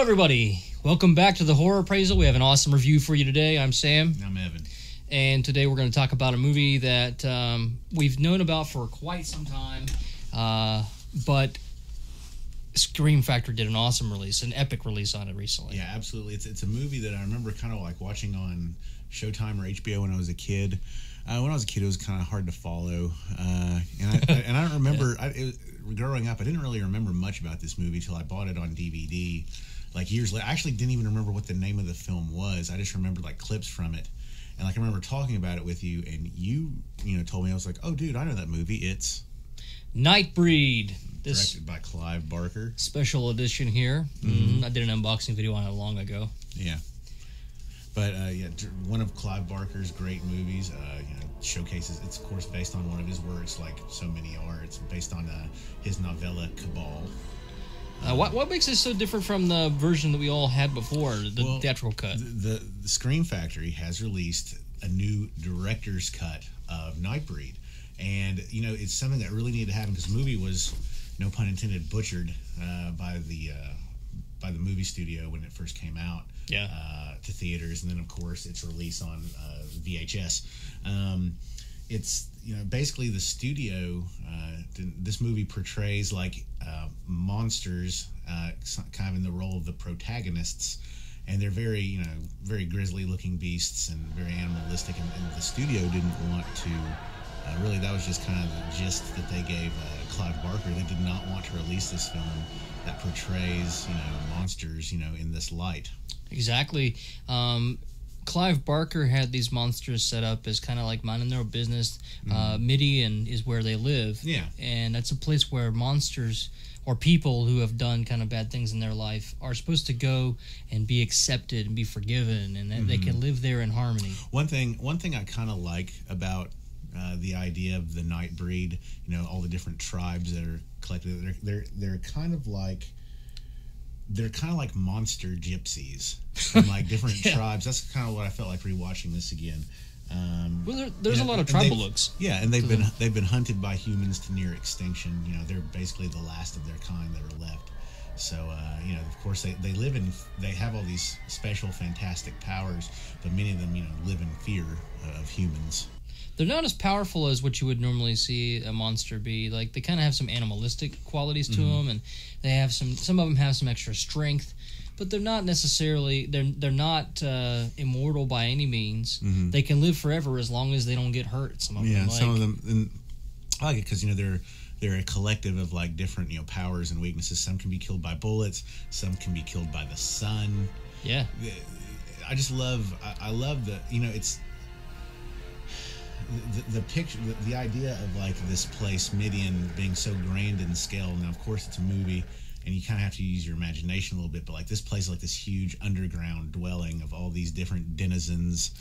everybody. Welcome back to the Horror Appraisal. We have an awesome review for you today. I'm Sam. I'm Evan. And today we're going to talk about a movie that we've known about for quite some time. But Scream Factory did an awesome release, an epic release on it recently. Yeah, absolutely. It's a movie that I remember kind of like watching on Showtime or HBO when I was a kid. When I was a kid, it was kind of hard to follow. And I don't remember... growing up, I didn't really remember much about this movie till I bought it on DVD like years later. I actually didn't even remember what the name of the film was. I just remembered like clips from it. And like I remember talking about it with you, and you told me, I was like, oh dude, I know that movie. It's Nightbreed. Directed by Clive Barker. Special edition here. Mm-hmm. I did an unboxing video on it long ago. Yeah. But one of Clive Barker's great movies. Showcases. It's of course based on one of his works, like so many are. It's based on his novella Cabal. What makes this so different from the version that we all had before, the theatrical cut? The Scream Factory has released a new director's cut of Nightbreed, and it's something that really needed to happen because the movie was, no pun intended, butchered by the movie studio when it first came out. Yeah. To theaters, and then of course its release on VHS. It's basically the studio. This movie portrays like monsters, kind of in the role of the protagonists, and they're very very grisly looking beasts and very animalistic. And the studio didn't want to. Really, that was just kind of the gist that they gave Clive Barker. They did not want to release this film that portrays monsters in this light. Exactly. Clive Barker had these monsters set up as kind of like minding their own business. Midian is where they live. Yeah. And that's a place where monsters or people who have done kind of bad things in their life are supposed to go and be accepted and be forgiven, and that they can live there in harmony. One thing I kind of like about the idea of the Nightbreed, all the different tribes that are collected, they're kind of like... They're kind of like monster gypsies from like different tribes. That's kind of what I felt like rewatching this again. Well, there's a lot of tribal looks. Yeah, and they've been hunted by humans to near extinction. They're basically the last of their kind that are left. So of course they live in. They have all these special, fantastic powers, but many of them live in fear of humans. They're not as powerful as what you would normally see a monster be. Like, they kind of have some animalistic qualities to them, and they have some of them have some extra strength, but they're not necessarily they're not immortal by any means. They can live forever as long as they don't get hurt. Some of them, some of them. And I like it because they're a collective of like different powers and weaknesses. Some can be killed by bullets. Some can be killed by the sun. Yeah, I just love. I love the it's. The picture, the idea of like this place, Midian, being so grand in scale. Now, of course, it's a movie, and you kind of have to use your imagination a little bit. But like this place is like this huge underground dwelling of all these different denizens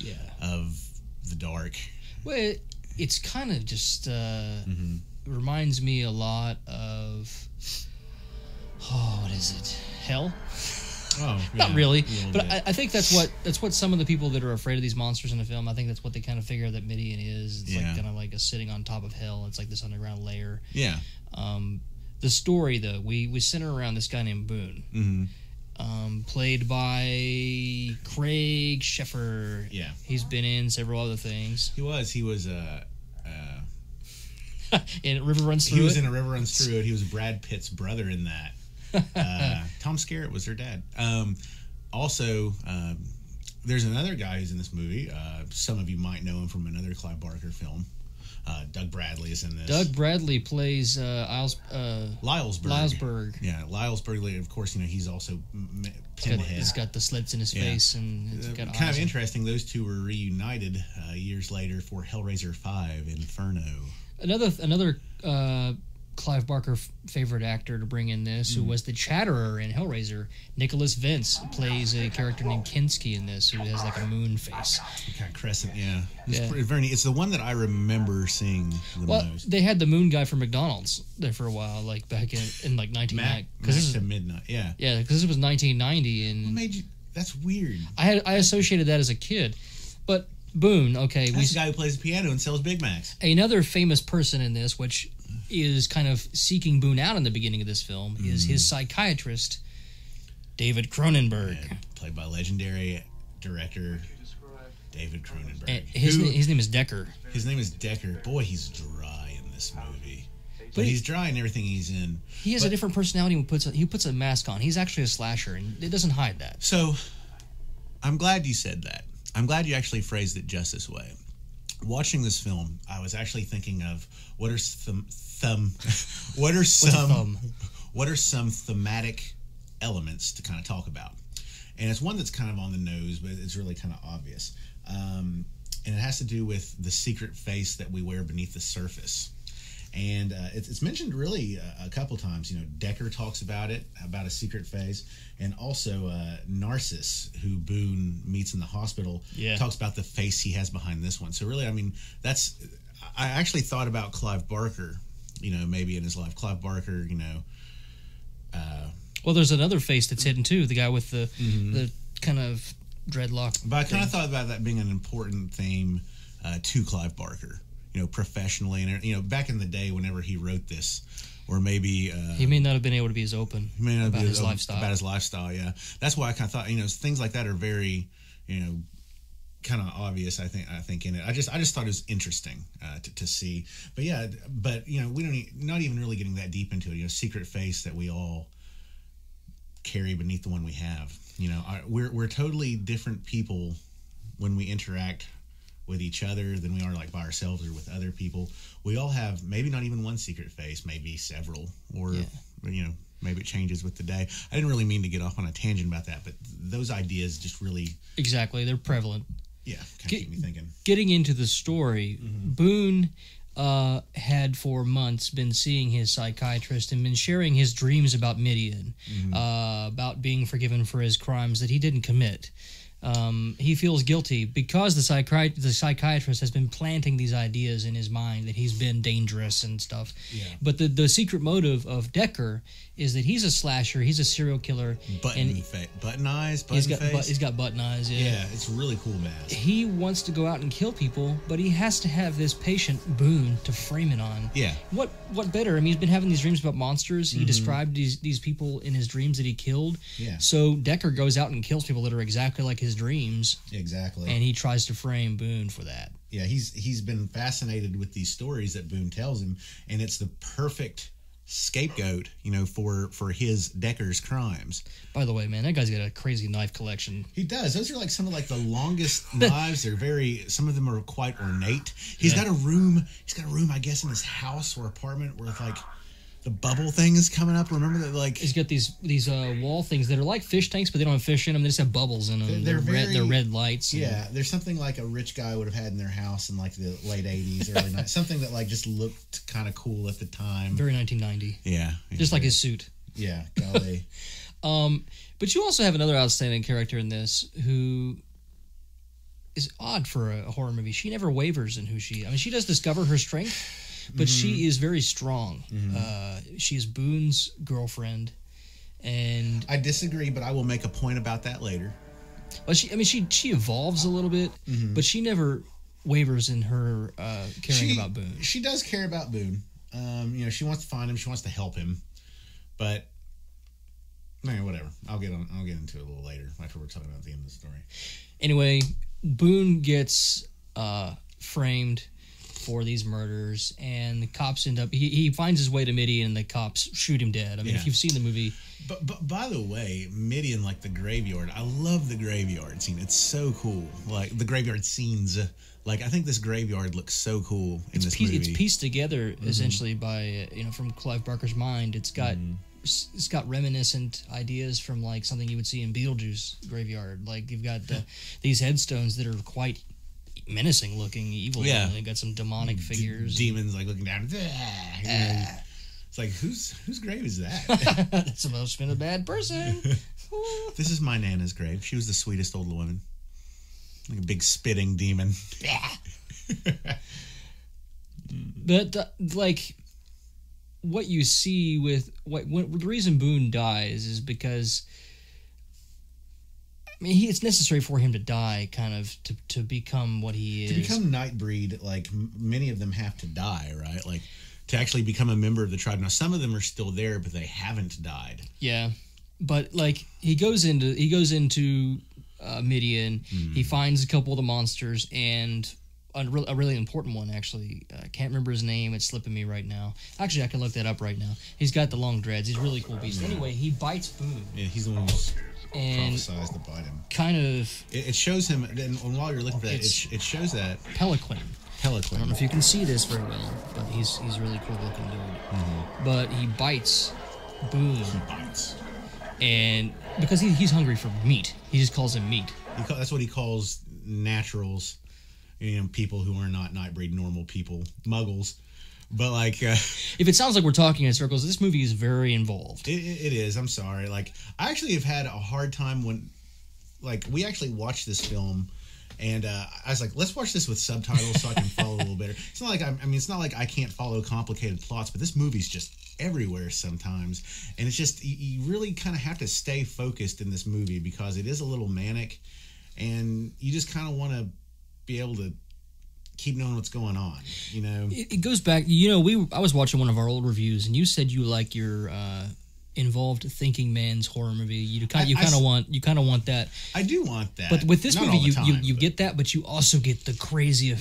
of the dark. Well, it's kind of just reminds me a lot of what is it? Hell. Oh, not really, but I think that's what some of the people that are afraid of these monsters in the film, I think that's what they kind of figure that Midian is. It's like kind of like a sitting on top of hell. It's like this underground layer. Yeah. The story, though, we center around this guy named Boone, played by Craig Sheffer. Yeah, he's been in several other things. He was in River Runs Through It. He was in A River Runs Through It. He was Brad Pitt's brother in that. Tom Skerritt was her dad. Also, there's another guy who's in this movie. Some of you might know him from another Clive Barker film. Doug Bradley is in this. Doug Bradley plays Lylesburg. Yeah, Lylesburg. Of course, he's also pinned head. He's got the slits in his face, and it's got kind of interesting. Those two were reunited years later for Hellraiser 5: Inferno. Another Clive Barker favorite actor to bring in this, who was the Chatterer in Hellraiser. Nicholas Vince plays a character named Kinski in this, who has like a moon face. Kind of crescent, It's the one that I remember seeing the most. They had the moon guy from McDonald's there for a while, like back in like 1990. Mac to Midnight, yeah. Yeah, because this was 1990. And what made you... That's weird. I associated that as a kid. But Boone, okay. That's the guy who plays the piano and sells Big Macs. Another famous person in this, which is kind of seeking Boone out in the beginning of this film, is his psychiatrist, David Cronenberg. Played by legendary director David Cronenberg. And his name is Decker. His name is Decker. Boy, he's dry in this movie. But he's dry in everything he's in. He has a different personality when he puts a mask on. He's actually a slasher, and it doesn't hide that. So, I'm glad you said that. I'm glad you actually phrased it just this way. Watching this film, I was actually thinking of what are some thematic elements to kind of talk about. And it's one that's kind of on the nose, but it's really kind of obvious. And it has to do with the secret face that we wear beneath the surface. And it's mentioned really a couple times. You know, Decker talks about it, about a secret face. And also Narcissus, who Boone meets in the hospital, talks about the face he has behind this one. So really, I mean, I actually thought about Clive Barker, you know, maybe in his life. Clive Barker, you know. Well, there's another face that's hidden, too. The guy with the kind of dreadlock. But I kind of thought about that being an important theme to Clive Barker. You know, professionally, and you know, back in the day, whenever he wrote this, or maybe he may not have been able to be as open about his lifestyle. About his lifestyle, yeah. That's why I kind of thought, you know, things like that are very, you know, kind of obvious. I think in it, I just thought it was interesting to see. But yeah, you know, we not even really getting that deep into it. You know, secret face that we all carry beneath the one we have. You know, we're totally different people when we interact with each other than we are like by ourselves or with other people. We all have maybe not even one secret face, maybe several, or you know, maybe it changes with the day. I didn't really mean to get off on a tangent about that, but those ideas just really they're prevalent. Yeah, kind of keep me thinking. Getting into the story, Boone had for months been seeing his psychiatrist and been sharing his dreams about Midian, about being forgiven for his crimes that he didn't commit. He feels guilty because the psychiatrist has been planting these ideas in his mind that he's been dangerous and stuff. Yeah. But the secret motive of Decker is that he's a slasher, he's a serial killer. Button eyes, face. He's got button eyes, yeah. Yeah, it's a really cool mask. He wants to go out and kill people, but he has to have this patient, Boone, to frame it on. Yeah. What better? I mean, he's been having these dreams about monsters. He described these people in his dreams that he killed. Yeah. So Decker goes out and kills people that are exactly like his dreams. Exactly. And he tries to frame Boone for that. Yeah, he's been fascinated with these stories that Boone tells him, and it's the perfect scapegoat, you know, for his Decker's crimes. By the way, man, that guy's got a crazy knife collection. He does. Those are like some of like the longest knives. They're some of them are quite ornate. He's got a room, I guess, in his house or apartment where like the bubble thing is coming up. Remember that, like he's got these wall things that are like fish tanks, but they don't have fish in them. They just have bubbles in them. They're red lights. Yeah, there's something like a rich guy would have had in their house in like the late '80s, early '90s. Something that like just looked kind of cool at the time. Very 1990. Yeah, just like his suit. Yeah, golly. But you also have another outstanding character in this who is odd for a horror movie. She never wavers in who she. I mean, she does discover her strength. But she is very strong. She is Boone's girlfriend, and I disagree, but I will make a point about that later. Well, she evolves a little bit, but she never wavers in her caring about Boone. She does care about Boone. You know, she wants to find him. She wants to help him, but whatever. I'll get into it a little later after we're talking about the end of the story. Anyway, Boone gets framed for these murders, and the cops end up he finds his way to Midian, and the cops shoot him dead. I mean, if you've seen the movie. But by the way, Midian, like the graveyard, I love the graveyard scene. It's so cool. Like the graveyard scenes, like I think this graveyard looks so cool in this movie. It's pieced together essentially by from Clive Barker's mind. It's got reminiscent ideas from like something you would see in Beetlejuice graveyard. Like you've got these headstones that are quite menacing looking, evil. Yeah, they got some demonic figures, demons like looking down. It's like whose grave is that? That's must have been a bad person. This is my Nana's grave. She was the sweetest old woman, like a big spitting demon. But like what you see with the reason Boone dies is because. I mean, it's necessary for him to die, kind of, to become what he is. To become Nightbreed, like, many of them have to die, right? Like, to actually become a member of the tribe. Now, some of them are still there, but they haven't died. Yeah. but like he goes into Midian. He finds a couple of the monsters and a really important one, actually. I can't remember his name. It's slipping me right now. Actually, I can look that up right now. He's got the long dreads. He's a really cool beast. Anyway, he bites Boone. Yeah, he's the one who's prophesized to bite him. Kind of... It shows him, and while you're looking for that, it shows that... Pelican. I don't know if you can see this very well, but he's a really cool looking dude. But he bites Boone. He bites. And because he's hungry for meat. He just calls him meat. That's what he calls naturals. People who are not Nightbreed, normal people, muggles. But like, if it sounds like we're talking in circles, this movie is very involved. It is. I'm sorry. Like, I actually have had a hard time when, like, we actually watched this film, and I was like, let's watch this with subtitles so I can follow a little better. It's not like it's not like I can't follow complicated plots, but this movie's just everywhere sometimes, and it's just you really kind of have to stay focused in this movie because it is a little manic, and you just kind of want to be able to keep knowing what's going on, It goes back, I was watching one of our old reviews, and you said you like your involved thinking man's horror movie. You kind of want that. I do want that. But with this movie, you get that, but you also get the crazy,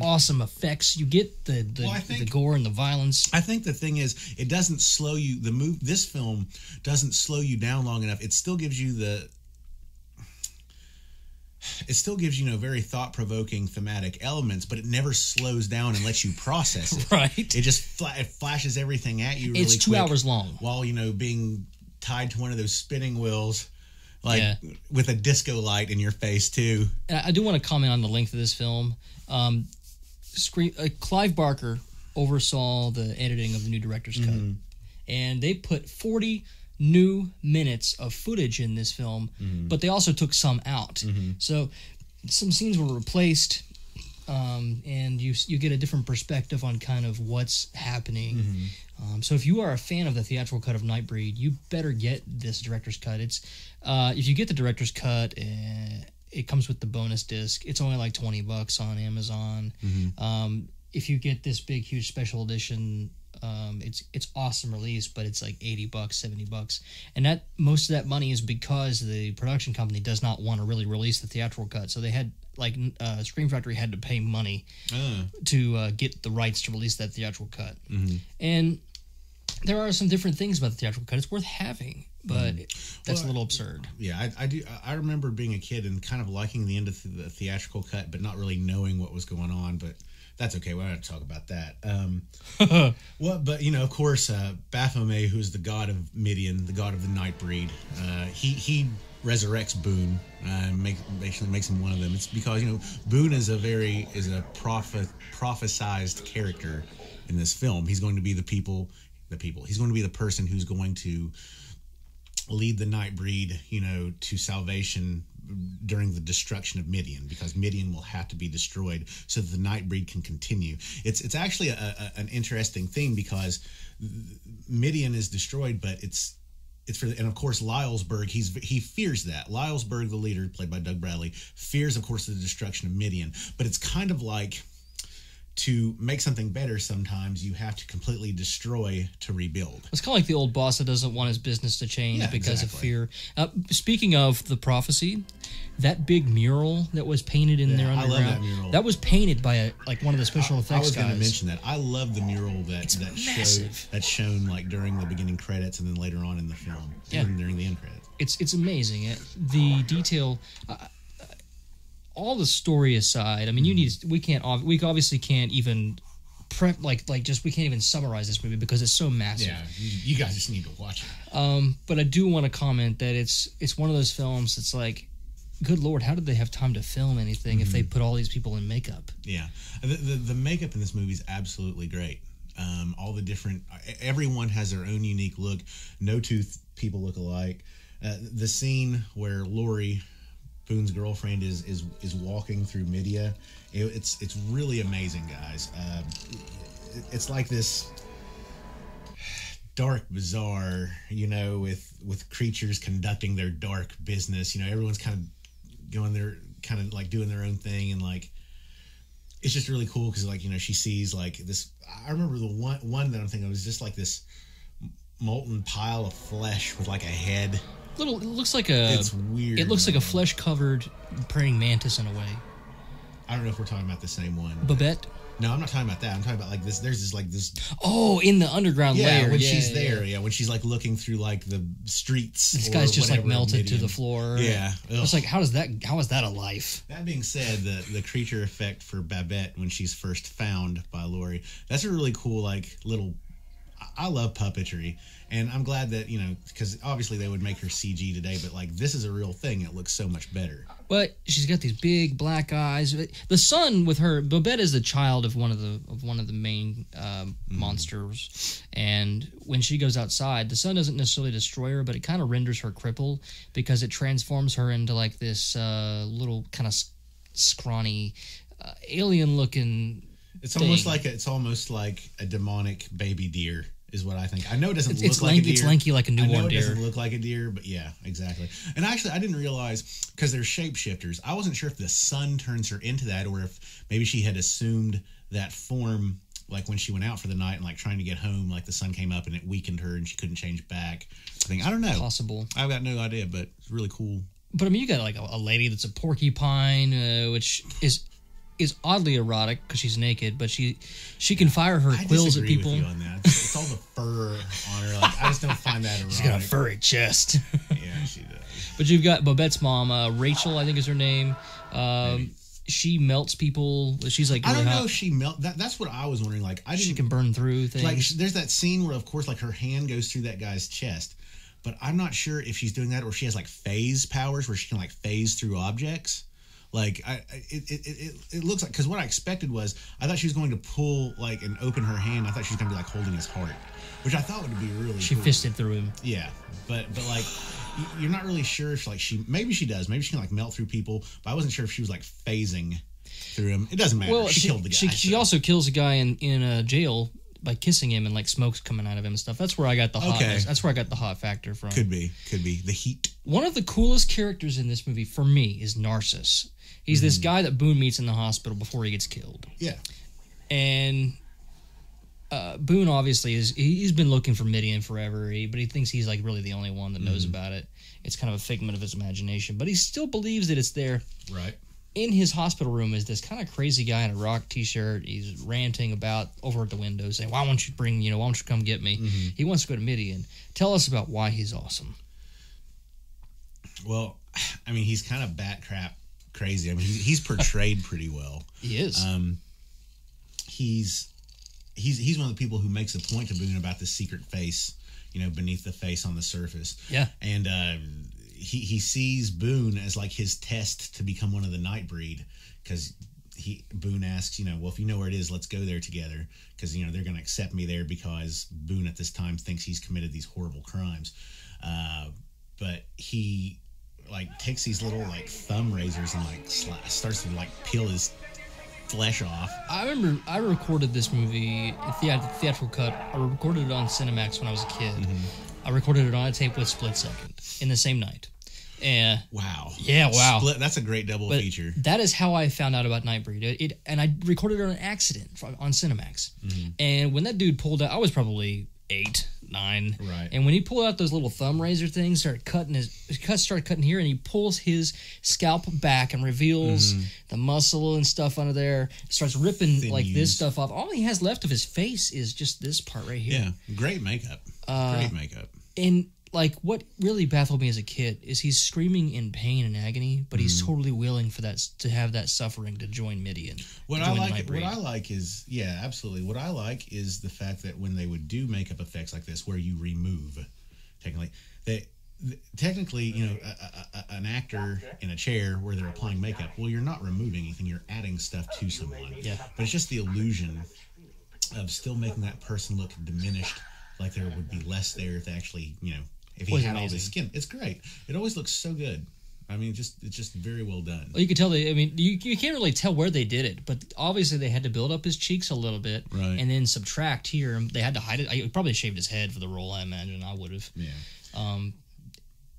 awesome effects. You get the gore and the violence. I think the thing is, it doesn't slow you. This film doesn't slow you down long enough. It still gives you very thought-provoking thematic elements, but it never slows down and lets you process it. Right. It just it flashes everything at you really quick. It's 2 hours long. While, being tied to one of those spinning wheels, with a disco light in your face, too. I do want to comment on the length of this film. Clive Barker oversaw the editing of the new director's cut, and they put 40 new minutes of footage in this film, but they also took some out. So some scenes were replaced, and you get a different perspective on kind of what's happening. So if you are a fan of the theatrical cut of Nightbreed, you better get this director's cut. It's if you get the director's cut, it comes with the bonus disc. It's only like $20 on Amazon. If you get this big, huge special edition, it's awesome release, but it's like $80, $70, and that most of that money is because the production company does not want to really release the theatrical cut. So they had Scream Factory had to pay money to get the rights to release that theatrical cut. And there are some different things about the theatrical cut. It's worth having, but that's a little absurd. Yeah, I do. I remember being a kid and kind of liking the end of the theatrical cut, but not really knowing what was going on. But that's okay. We don't have to talk about that. But of course, Baphomet, who's the god of Midian, the god of the Nightbreed, he resurrects Boone, basically makes him one of them. It's because Boone is a prophesized character in this film. He's going to be the people. He's going to be the person who's going to lead the Nightbreed, to salvation during the destruction of Midian, because Midian will have to be destroyed so that the Nightbreed can continue. It's actually an interesting thing because Midian is destroyed, but it's for, and of course Lylesburg, he fears that. Lylesburg, the leader, played by Doug Bradley, fears, of course, the destruction of Midian. But it's kind of like, to make something better, sometimes you have to completely destroy to rebuild. It's kind of like the old boss that doesn't want his business to change because of fear. Speaking of the prophecy, that big mural that was painted in there underground, I love that mural. That was painted by one of the special effects guys. I was going to mention that. I love the mural that's shown like during the beginning credits and then later on in the film, even during the end credits. It's amazing. The detail. All the story aside, I mean, we obviously can't even we can't even summarize this movie because it's so massive. Yeah, you guys just need to watch it. But I do want to comment that it's one of those films that's like, good Lord, how did they have time to film anything if they put all these people in makeup? Yeah, the makeup in this movie is absolutely great. All the different, everyone has their own unique look. No two people look alike. The scene where Lori, Boone's girlfriend, is walking through Midia. It's really amazing, guys. It's like this dark bazaar, with creatures conducting their dark business. Everyone's kind of going there, kind of like doing their own thing, and like it's just really cool because she sees like this. I remember the one that I'm thinking of was just like this molten pile of flesh with like a head. It looks like a. It's weird. It looks like a flesh-covered praying mantis in a way. I don't know if we're talking about the same one. Babette? No, I'm not talking about that. I'm talking about like this. There's this. Oh, in the underground layer. When she's there. Yeah, when she's like looking through like the streets. This guy's just like melted to the floor. Yeah. It's like, how is that a life? That being said, the creature effect for Babette when she's first found by Laurie, that's a really cool like little. I love puppetry, and I'm glad that, because obviously they would make her CG today, but like this is a real thing. It looks so much better. But she's got these big black eyes. The son with her, Babette is the child of one of the main monsters, and when she goes outside, the sun doesn't necessarily destroy her, but it kind of renders her crippled because it transforms her into like this little kind of scrawny, alien-looking. It's almost like a demonic baby deer. Is what I think. I know it doesn't look like a deer. It's lanky like a newborn deer. It doesn't look like a deer, but yeah, exactly. And actually, I didn't realize, because they're shapeshifters, I wasn't sure if the sun turns her into that, or if maybe she had assumed that form, like when she went out for the night and like trying to get home, like the sun came up and it weakened her and she couldn't change back. I don't know. Possible. I've got no idea, but it's really cool. But I mean, you got like a lady that's a porcupine, which is oddly erotic because she's naked, but she can fire her quills at people. I disagree with you on that. It's all the fur on her. Like, I just don't find that erotic. She's got a furry chest. Yeah, she does. But you've got Babette's mom, Rachel, I think is her name. She melts people. She's like really I don't hot. know if she melt. That's what I was wondering. Like, she can burn through things. Like, there's that scene where, of course, like her hand goes through that guy's chest, but I'm not sure if she's doing that or if she has like phase powers where she can like phase through objects. Like, it looks like, because what I expected was, I thought she was going to pull, like, and open her hand. I thought she was going to be, like, holding his heart, which I thought would be really She cool. fisted through him. Yeah, but like, you're not really sure if, like, maybe she does. Maybe she can, like, melt through people, but I wasn't sure if she was, like, phasing through him. It doesn't matter. Well, she killed the guy. She also kills a guy in jail by kissing him, and, like, smoke's coming out of him and stuff. That's where I got the hotness. That's where I got the hot factor from. Could be. The heat. One of the coolest characters in this movie, for me, is Narcissus. He's this guy that Boone meets in the hospital before he gets killed. Yeah. And Boone obviously he's been looking for Midian forever, but he thinks he's like really the only one that knows about it. It's kind of a figment of his imagination, but he still believes that it's there. Right. In his hospital room is this kind of crazy guy in a rock t-shirt. He's ranting about over at the window saying, why don't you come get me? He wants to go to Midian. Tell us about why he's awesome. Well, I mean, he's kind of bat crap crazy. I mean, he's portrayed pretty well. He is. He's one of the people who makes a point to Boone about the secret face, beneath the face on the surface. Yeah. And he sees Boone as like his test to become one of the Nightbreed, because Boone asks, well, if you know where it is, let's go there together, because they're going to accept me there because Boone at this time thinks he's committed these horrible crimes. But he like takes these little like thumb razors and like starts to like peel his flesh off. I remember I recorded this movie, theatrical cut. I recorded it on Cinemax when I was a kid. I recorded it on a tape with Split Second in the same night. And wow. Yeah, wow. That's a great double feature. That is how I found out about Nightbreed. And I recorded it on accident on Cinemax. And when that dude pulled out, I was probably 8, 9. Right. And when he pulled out those little thumb razor things, started cutting here, and he pulls his scalp back and reveals the muscle and stuff under there. Starts ripping this stuff off. All he has left of his face is just this part right here. Yeah, great makeup. Great makeup. And like, what really baffled me as a kid is he's screaming in pain and agony, but he's totally willing for that to have that suffering to join Midian. What I like is absolutely. What I like is the fact that when they would do makeup effects like this, where you remove, technically, an actor in a chair where they're applying makeup. Well, you're not removing anything; you're adding stuff to someone. Yeah. But it's just the illusion of still making that person look diminished, like there would be less there if they actually, if he had all this skin. It's great. It always looks so good. I mean, it's just very well done. Well, you can tell you can't really tell where they did it, but obviously they had to build up his cheeks a little bit, right, and then subtract here. They had to hide it. I probably shaved his head for the role. I imagine I would have. Yeah.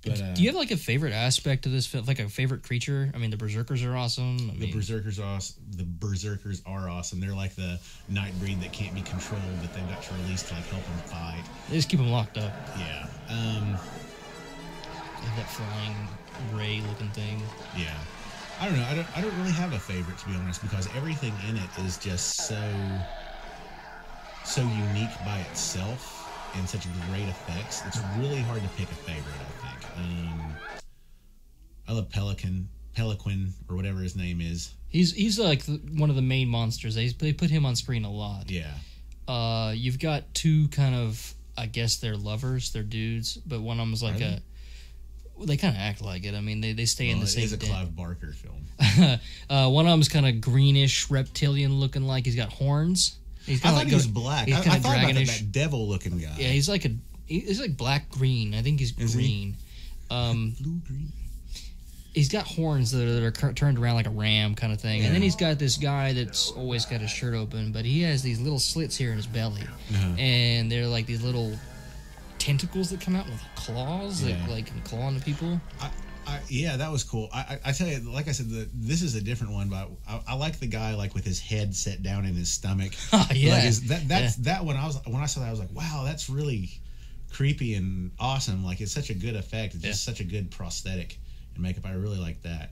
Do you have like a favorite aspect of this film? Like a favorite creature? I mean, the Berserkers are awesome. The Berserkers are awesome. They're like the Nightbreed that can't be controlled, but they've got to release to like help them fight. They just keep them locked up. Yeah. that flying ray looking thing. Yeah. I don't know. I don't really have a favorite, to be honest, because everything in it is just so unique by itself and such great effects. It's really hard to pick a favorite, I think. I love Pelican, or whatever his name is. He's like one of the main monsters. They put him on screen a lot. Yeah. You've got two kind of, I guess they're lovers, they're dudes, but one of them is like they kind of act like it. I mean, they stay in the same. It is a Clive Barker film. One of them's kind of greenish reptilian looking, like he's got horns. I thought he was black. I thought about that devil looking guy. Yeah, he's like black green. I think he's green. Blue green. He's got horns that are turned around like a ram kind of thing. Yeah. And then he's got this guy that's always got his shirt open, but he has these little slits here in his belly. And they're like these little tentacles that come out with claws that like can claw into people. Yeah, that was cool. I tell you, like I said, this is a different one, but I like the guy like with his head set down in his stomach. Yeah. Like that one. When I saw that, I was like, wow, that's really creepy and awesome. Like, it's such a good effect. It's just such a good prosthetic and makeup. I really like that.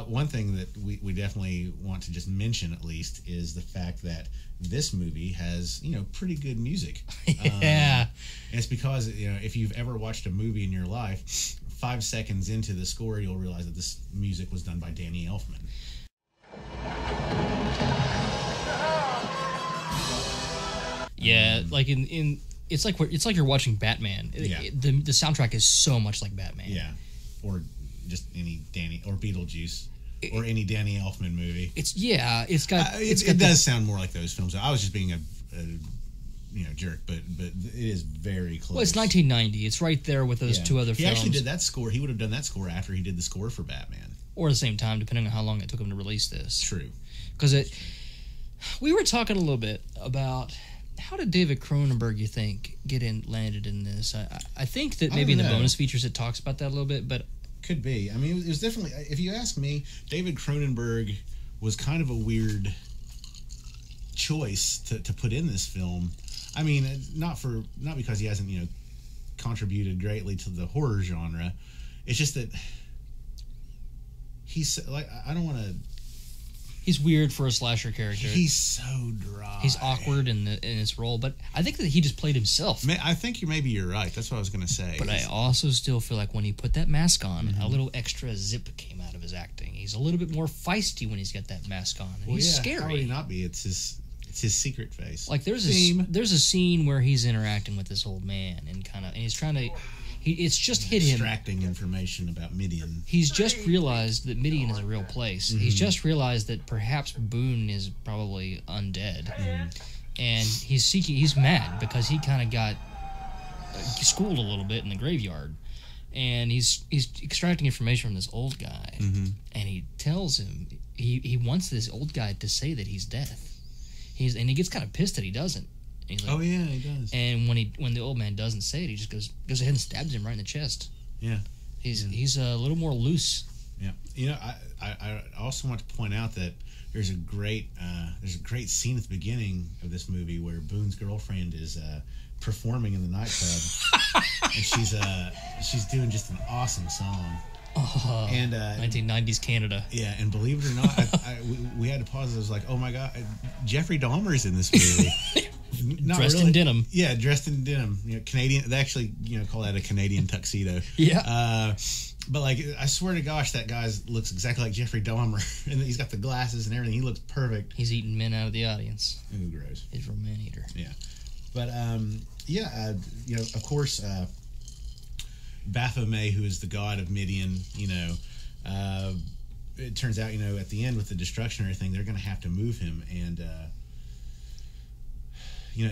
One thing that we definitely want to just mention, at least, is the fact that this movie has, pretty good music. Yeah. And it's because, if you've ever watched a movie in your life, 5 seconds into the score, you'll realize that this music was done by Danny Elfman. Yeah, like in it's like you're watching Batman. Yeah. The soundtrack is so much like Batman. Yeah. Or just any or Beetlejuice. Or any Danny Elfman movie. It does sound more like those films. I was just being a jerk, but it is very close. Well, it's 1990. It's right there with those two other films. He actually did that score. He would have done that score after he did the score for Batman, or the same time, depending on how long it took him to release this. True, because we were talking a little bit about how did David Cronenberg, you think, landed in this? I think that maybe in the bonus features it talks about that a little bit, but. Could be. I mean, it was definitely, if you ask me, David Cronenberg was kind of a weird choice to put in this film. I mean, not because he hasn't, contributed greatly to the horror genre. It's just that he's like, I don't want to. He's weird for a slasher character. He's so dry. He's awkward in his role, but I think that he just played himself. I think maybe you're right. That's what I was going to say. But I also still feel like when he put that mask on, a little extra zip came out of his acting. He's a little bit more feisty when he's got that mask on. And he's scary. How would he not be? It's his secret face. Like there's a scene where he's interacting with this old man and he's trying to. It's just hit him. Extracting information about Midian. He's just realized that Midian is a real place. He's just realized that perhaps Boone is probably undead. And he's mad because he kind of got schooled a little bit in the graveyard. And he's extracting information from this old guy. And he tells him, he wants this old guy to say that he's death. And he gets kind of pissed that he doesn't. Like, oh yeah, he does. And when the old man doesn't say it, he just goes ahead and stabs him right in the chest. Yeah, he's a little more loose. Yeah, I also want to point out that there's a great scene at the beginning of this movie where Boone's girlfriend is performing in the nightclub, and she's doing just an awesome song. And 1990s Canada. Yeah, and believe it or not, we had to pause. I was like, oh my god, Jeffrey Dahmer's in this movie. Dressed in denim. Yeah, dressed in denim. Canadian. They actually, call that a Canadian tuxedo. Yeah. But like, I swear to gosh, that guy looks exactly like Jeffrey Dahmer, and he's got the glasses and everything. He looks perfect. He's eating men out of the audience. Ooh, gross. He's a man eater. Yeah. But of course, Baphomet, who is the god of Midian, it turns out, at the end with the destruction and everything, they're going to have to move him, and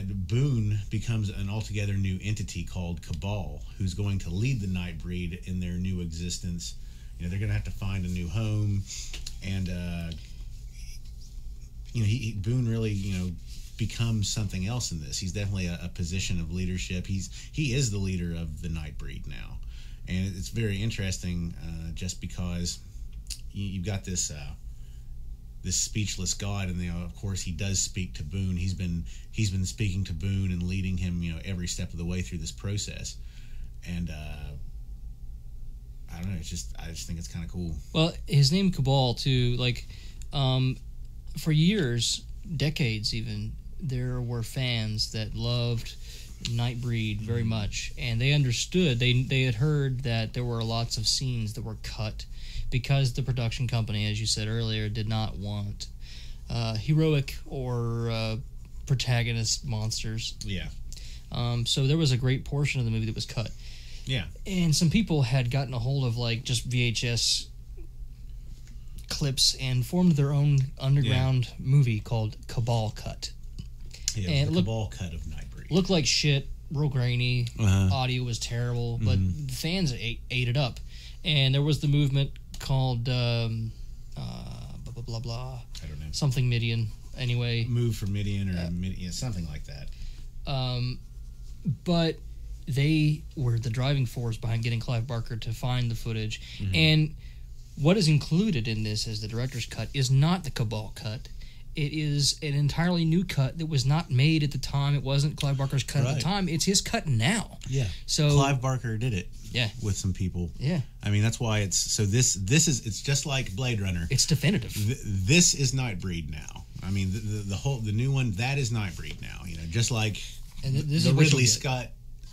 Boone becomes an altogether new entity called Cabal, who's going to lead the Nightbreed in their new existence. They're going to have to find a new home, and Boone really, becomes something else in this. He's definitely a position of leadership. He is the leader of the Nightbreed now, and it's very interesting, just because you've got this speechless god, and of course he does speak to Boone. He's been speaking to Boone and leading him, every step of the way through this process. And I don't know. I just think it's kind of cool. Well, his name Cabal too. Like, for years, decades even, there were fans that loved Nightbreed very much, and they understood. They had heard that there were lots of scenes that were cut because the production company, as you said earlier, did not want heroic or protagonist monsters. Yeah. So there was a great portion of the movie that was cut. Yeah. And some people had gotten a hold of like just VHS clips and formed their own underground movie called Cabal Cut. Yeah, it was the Cabal Cut of Nightbreed. Looked like shit, real grainy, audio was terrible, but the fans ate it up. And there was the movement called blah, blah, blah, blah. I don't know. Something Midian. Anyway. Move for Midian or Midian, something like that. But they were the driving force behind getting Clive Barker to find the footage. And what is included in this as the director's cut is not the Cabal cut. It is an entirely new cut that was not made at the time. It wasn't Clive Barker's cut at the time. It's his cut now. Yeah. So Clive Barker did it. Yeah. With some people. Yeah. I mean, that's why it's so. This is it's just like Blade Runner. It's definitive. This is Nightbreed now. I mean, the new one, that is Nightbreed now. You know, just like the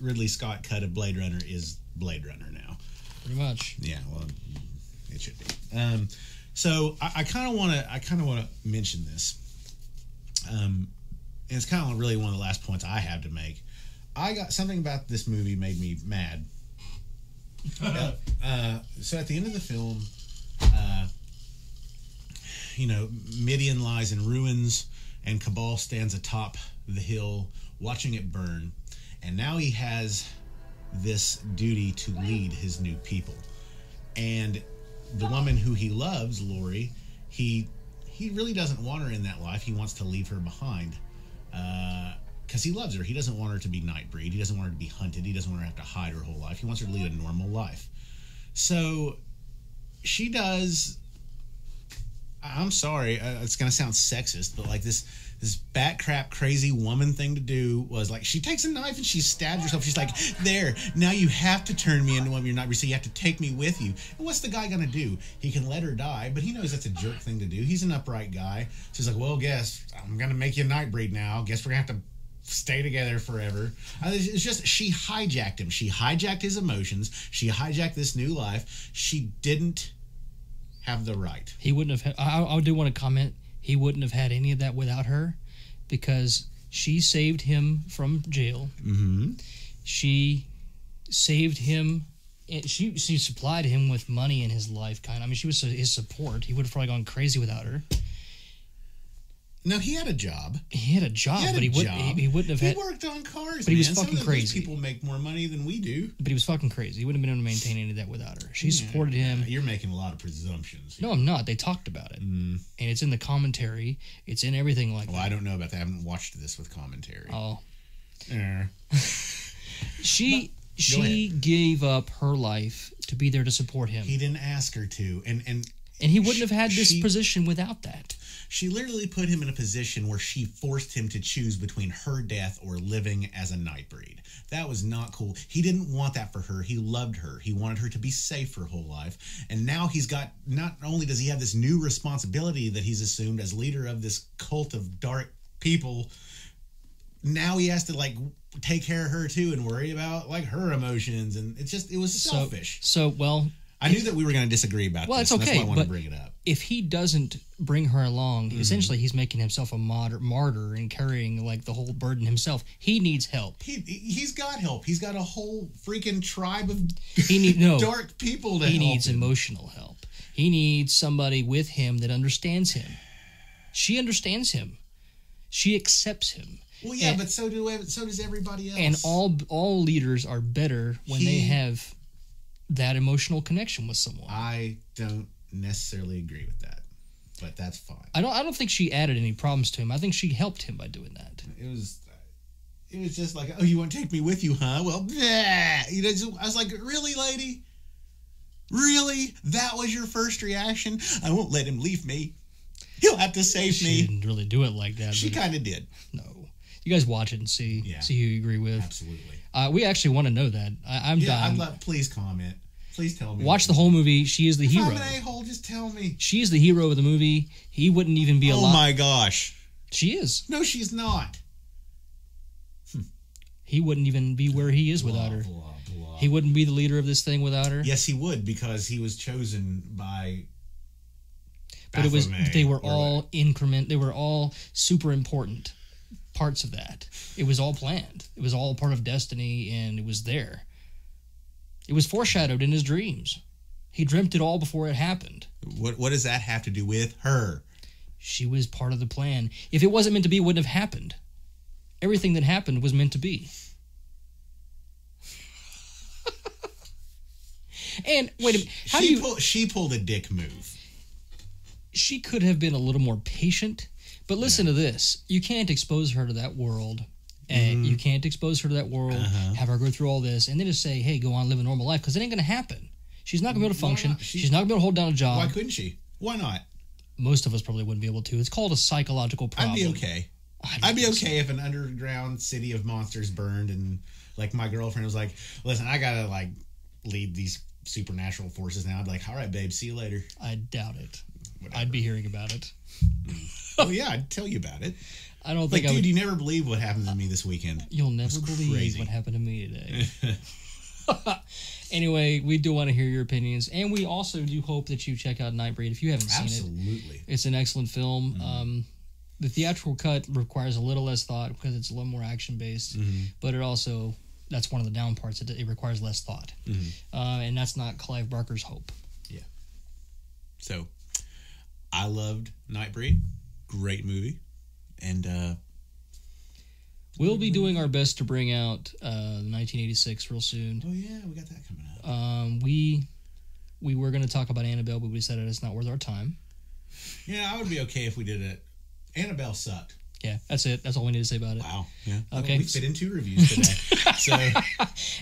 Ridley Scott cut of Blade Runner is Blade Runner now. Pretty much. Yeah. Well, it should be. So I kind of want to mention this. And it's kind of really one of the last points I have to make. I got something about this movie made me mad. So at the end of the film, Midian lies in ruins, and Cabal stands atop the hill watching it burn. And now he has this duty to lead his new people. And the woman who he loves, Lori, he really doesn't want her in that life. He wants to leave her behind because he loves her. He doesn't want her to be Nightbreed. He doesn't want her to be hunted. He doesn't want her to have to hide her whole life. He wants her to lead a normal life. So she does... I'm sorry, it's going to sound sexist, but like this bat crap crazy woman thing to do was like she takes a knife and she stabs herself. She's like, there, now you have to turn me into one of your Nightbreed, so you have to take me with you. And what's the guy going to do? He can let her die, but he knows that's a jerk thing to do. He's an upright guy. So he's like, well, guess I'm going to make you a Nightbreed now. Guess we're going to have to stay together forever. It's just, she hijacked him. She hijacked his emotions. She hijacked this new life. She didn't have the right. He wouldn't have. I do want to comment. He wouldn't have had any of that without her, because she saved him from jail. She saved him. She supplied him with money in his life. I mean, she was his support. He would have probably gone crazy without her. No, he had a job. He had a job, but he wouldn't have had... He worked on cars, but he was fucking crazy. People make more money than we do. But he was fucking crazy. He wouldn't have been able to maintain any of that without her. She supported him. You're making a lot of presumptions. No, I'm not. They talked about it. And it's in the commentary. It's in everything like that. Well, I don't know about that. I haven't watched this with commentary. Oh. She gave up her life to be there to support him. He didn't ask her to. And he wouldn't have had this position without that. She literally put him in a position where she forced him to choose between her death or living as a Nightbreed. That was not cool. He didn't want that for her. He loved her. He wanted her to be safe her whole life. And now he's got, not only does he have this new responsibility that he's assumed as leader of this cult of dark people, now he has to like take care of her too and worry about like her emotions. And it was selfish. I knew that we were going to disagree about this. Well, it's okay. That's why I wanted to bring it up. If he doesn't bring her along, essentially he's making himself a martyr and carrying like the whole burden himself. He needs help. He's got help. He's got a whole freaking tribe of dark people to help him. He needs emotional help. He needs somebody with him that understands him. She understands him. She accepts him. Well, yeah, but so does everybody else. And all leaders are better when they have that emotional connection with someone. I don't necessarily agree with that, but that's fine. I don't think she added any problems to him. I think she helped him by doing that. It was just like, oh, you want to take me with you, huh? Well, I was like, really, lady? Really? That was your first reaction? I won't let him leave me. He'll have to save me. She didn't really do it like that. She kind of did. No. You guys watch it and see who you agree with. Absolutely. We actually want to know that. I'm dying. Please comment. Please tell me. Watch the whole movie. She is the hero. If I'm an a-hole, just tell me. She is the hero of the movie. He wouldn't even be alive. Oh my gosh. She is. No, she's not. He wouldn't even be where he is without her. Blah, blah. He wouldn't be the leader of this thing without her. Yes, he would, because he was chosen by. But they were all They were all super important parts of that. It was all planned. It was all part of destiny, and it was there. It was foreshadowed in his dreams. He dreamt it all before it happened. What does that have to do with her? She was part of the plan. If it wasn't meant to be, it wouldn't have happened. Everything that happened was meant to be. And wait a minute, she pulled a dick move. She could have been a little more patient, but listen to this. You can't expose her to that world, and you can't expose her to that world, have her go through all this, and then just say, hey, go on, live a normal life, because it ain't going to happen. She's not going to be able to function. She's not going to be able to hold down a job. Why couldn't she? Why not? Most of us probably wouldn't be able to. It's called a psychological problem. I'd be okay. I'd be okay if an underground city of monsters burned, and like my girlfriend was like, listen, I got to like lead these supernatural forces now. I'd be like, all right, babe, see you later. I doubt it. Whatever. I'd be hearing about it. Oh yeah, I'd tell you about it. I don't think dude, you never believe what happened to me this weekend. You'll never believe what happened to me today. Anyway, we do want to hear your opinions, and we also do hope that you check out Nightbreed if you haven't seen it. Absolutely. It's an excellent film. The theatrical cut requires a little less thought because it's a little more action-based, but it also, that's one of the down parts. It requires less thought. And that's not Clive Barker's hope. Yeah. So, I loved Nightbreed. Great movie. And we'll be doing our best to bring out 1986 real soon. Oh yeah, we got that coming up. We were going to talk about Annabelle, but we decided it's not worth our time. Yeah, I would be okay if we did it. Annabelle sucked. Yeah, that's it. That's all we need to say about it. Wow. Yeah. Okay. We fit in 2 reviews today. So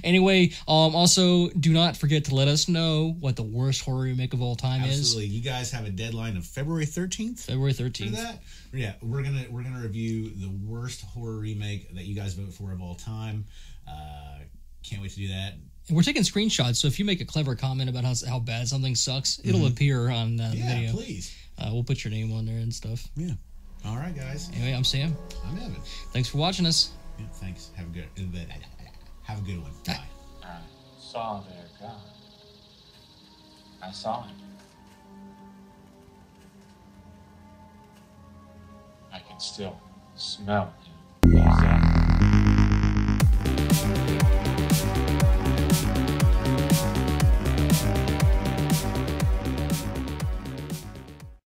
anyway, also do not forget to let us know what the worst horror remake of all time is. Absolutely. You guys have a deadline of February 13th? February 13th. For that? Yeah, we're gonna review the worst horror remake that you guys vote for of all time. Can't wait to do that. And we're taking screenshots, so if you make a clever comment about how bad something sucks, it'll appear on the video. Yeah, please. We'll put your name on there and stuff. Yeah. All right, guys. Anyway, I'm Sam. I'm Evan. Thanks for watching us. Yeah, thanks. Have a good one. Bye. I saw their God. I saw him. I can still smell him. He's